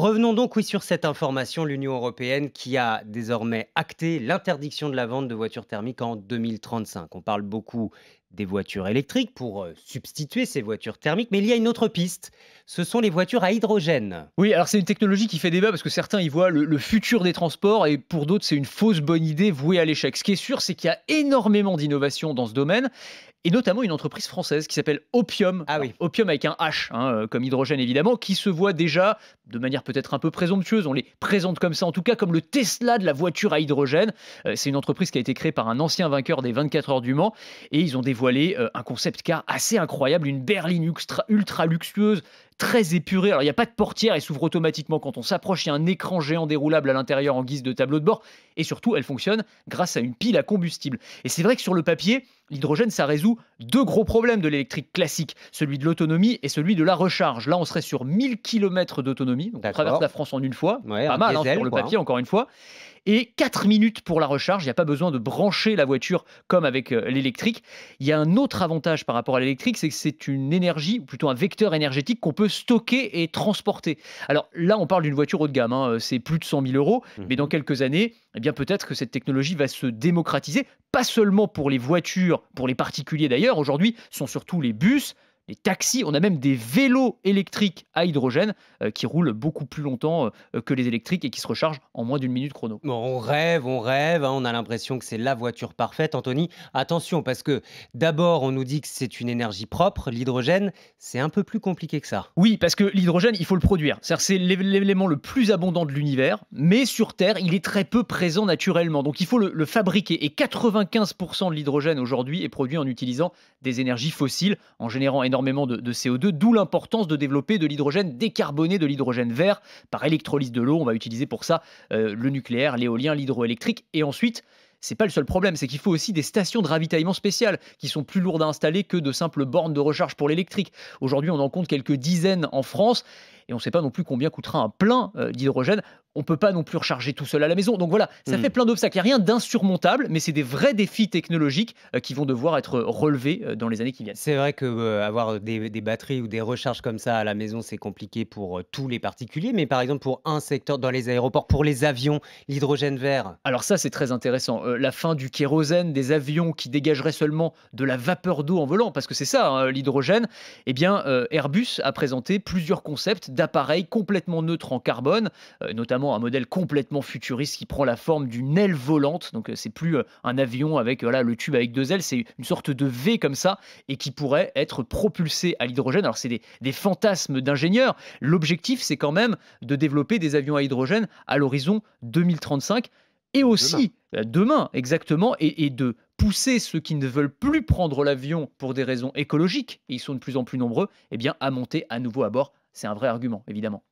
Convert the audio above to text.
Revenons donc oui sur cette information, l'Union européenne qui a désormais acté l'interdiction de la vente de voitures thermiques en 2035. On parle beaucoup des voitures électriques pour substituer ces voitures thermiques, mais il y a une autre piste, ce sont les voitures à hydrogène. Oui, alors c'est une technologie qui fait débat parce que certains y voient le futur des transports et pour d'autres, c'est une fausse bonne idée vouée à l'échec. Ce qui est sûr, c'est qu'il y a énormément d'innovations dans ce domaine et notamment une entreprise française qui s'appelle Opium. Ah Alors, oui, Opium avec un H, hein, comme hydrogène évidemment, qui se voit déjà de manière peut-être un peu présomptueuse. On les présente comme ça, en tout cas comme le Tesla de la voiture à hydrogène. C'est une entreprise qui a été créée par un ancien vainqueur des 24 heures du Mans et ils ont dévoilé un concept car assez incroyable, une berline ultra luxueuse, très épurée. Alors, il n'y a pas de portière, elle s'ouvre automatiquement quand on s'approche. Il y a un écran géant déroulable à l'intérieur en guise de tableau de bord. Et surtout, elle fonctionne grâce à une pile à combustible. Et c'est vrai que sur le papier, l'hydrogène, ça résout deux gros problèmes de l'électrique classique, celui de l'autonomie et celui de la recharge. Là, on serait sur 1000 km d'autonomie, donc on traverse la d'accord. France en une fois, Ouais, pas un mal hein, sur diesel le quoi, hein. papier, encore une fois, et 4 minutes pour la recharge. Il n'y a pas besoin de brancher la voiture comme avec l'électrique. Il y a un autre avantage par rapport à l'électrique, c'est que c'est une énergie, ou plutôt un vecteur énergétique qu'on peut stocker et transporter. Alors là, on parle d'une voiture haut de gamme, hein, c'est plus de 100 000 euros, mais dans Mhm. quelques années, eh bien peut-être que cette technologie va se démocratiser, pas seulement pour les voitures, pour les particuliers d'ailleurs. Aujourd'hui, ce sont surtout les bus, les taxis, on a même des vélos électriques à hydrogène qui roulent beaucoup plus longtemps que les électriques et qui se rechargent en moins d'une minute chrono. Bon, on rêve, hein, on a l'impression que c'est la voiture parfaite, Anthony. Attention, parce que d'abord, on nous dit que c'est une énergie propre, l'hydrogène, c'est un peu plus compliqué que ça. Oui, parce que l'hydrogène, il faut le produire. C'est-à-dire, c'est l'élément le plus abondant de l'univers, mais sur Terre, il est très peu présent naturellement. Donc, il faut le fabriquer. Et 95% de l'hydrogène aujourd'hui est produit en utilisant des énergies fossiles, en générant énormément de CO2, d'où l'importance de développer de l'hydrogène décarboné, de l'hydrogène vert, par électrolyse de l'eau. On va utiliser pour ça le nucléaire, l'éolien, l'hydroélectrique. Et ensuite, c'est pas le seul problème, c'est qu'il faut aussi des stations de ravitaillement spéciales qui sont plus lourdes à installer que de simples bornes de recharge pour l'électrique. Aujourd'hui, on en compte quelques dizaines en France et on ne sait pas non plus combien coûtera un plein d'hydrogène. On ne peut pas non plus recharger tout seul à la maison. Donc voilà, ça fait Hmm. plein d'obstacles. Il n'y a rien d'insurmontable, mais c'est des vrais défis technologiques qui vont devoir être relevés dans les années qui viennent. C'est vrai que avoir des batteries ou des recharges comme ça à la maison, c'est compliqué pour tous les particuliers. Mais par exemple, pour un secteur dans les aéroports, pour les avions, l'hydrogène vert. Alors ça, c'est très intéressant. La fin du kérosène, des avions qui dégageraient seulement de la vapeur d'eau en volant, parce que c'est ça, hein, l'hydrogène. Eh bien, Airbus a présenté plusieurs concepts d'appareils complètement neutres en carbone, notamment un modèle complètement futuriste qui prend la forme d'une aile volante. Donc, c'est plus un avion avec voilà, le tube avec deux ailes, c'est une sorte de V comme ça, et qui pourrait être propulsé à l'hydrogène. Alors, c'est des fantasmes d'ingénieurs. L'objectif, c'est quand même de développer des avions à hydrogène à l'horizon 2035 et Demain. aussi demain exactement et de pousser ceux qui ne veulent plus prendre l'avion pour des raisons écologiques, et ils sont de plus en plus nombreux, eh bien à monter à nouveau à bord. C'est un vrai argument, évidemment.